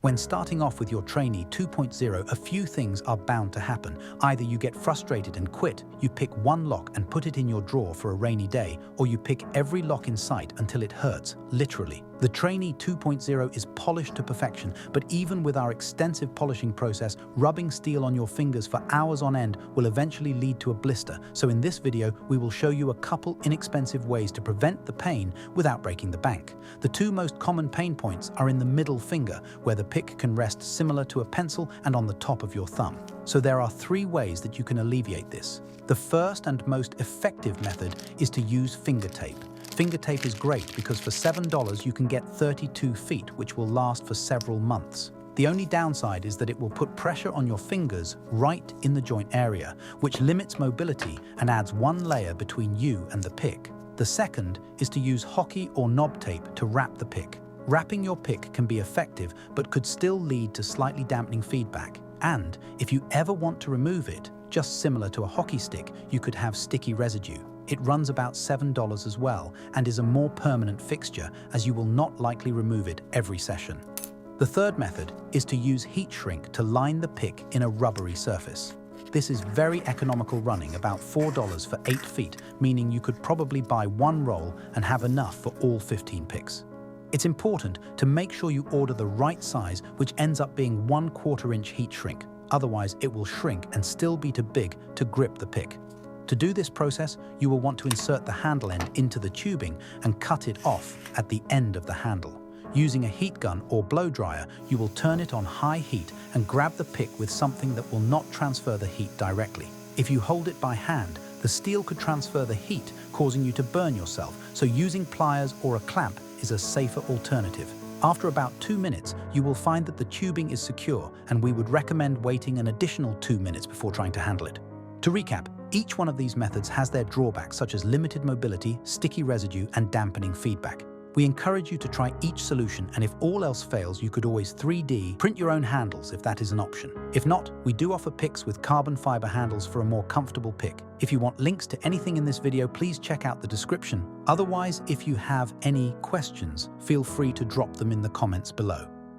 When starting off with your Trainee 2.0, a few things are bound to happen. Either you get frustrated and quit, you pick one lock and put it in your drawer for a rainy day, or you pick every lock in sight until it hurts, literally. The Trainee 2.0 is polished to perfection, but even with our extensive polishing process, rubbing steel on your fingers for hours on end will eventually lead to a blister. So in this video, we will show you a couple inexpensive ways to prevent the pain without breaking the bank. The two most common pain points are in the middle finger, where the pick can rest similar to a pencil, and on the top of your thumb. So there are three ways that you can alleviate this. The first and most effective method is to use finger tape. Finger tape is great because for $7 you can get 32 feet, which will last for several months. The only downside is that it will put pressure on your fingers right in the joint area, which limits mobility and adds one layer between you and the pick. The second is to use hockey or knob tape to wrap the pick. Wrapping your pick can be effective, but could still lead to slightly dampening feedback. And if you ever want to remove it, just similar to a hockey stick, you could have sticky residue. It runs about $7 as well and is a more permanent fixture, as you will not likely remove it every session. The third method is to use heat shrink to line the pick in a rubbery surface. This is very economical, running about $4 for 8 feet, meaning you could probably buy one roll and have enough for all 15 picks. It's important to make sure you order the right size, which ends up being 1/4 inch heat shrink. Otherwise, it will shrink and still be too big to grip the pick. To do this process, you will want to insert the handle end into the tubing and cut it off at the end of the handle. Using a heat gun or blow dryer, you will turn it on high heat and grab the pick with something that will not transfer the heat directly. If you hold it by hand, the steel could transfer the heat, causing you to burn yourself, so using pliers or a clamp is a safer alternative. After about 2 minutes, you will find that the tubing is secure, and we would recommend waiting an additional 2 minutes before trying to handle it. To recap, each one of these methods has their drawbacks, such as limited mobility, sticky residue, and dampening feedback. We encourage you to try each solution, and if all else fails, you could always 3D print your own handles if that is an option. If not, we do offer picks with carbon fiber handles for a more comfortable pick. If you want links to anything in this video, please check out the description. Otherwise, if you have any questions, feel free to drop them in the comments below.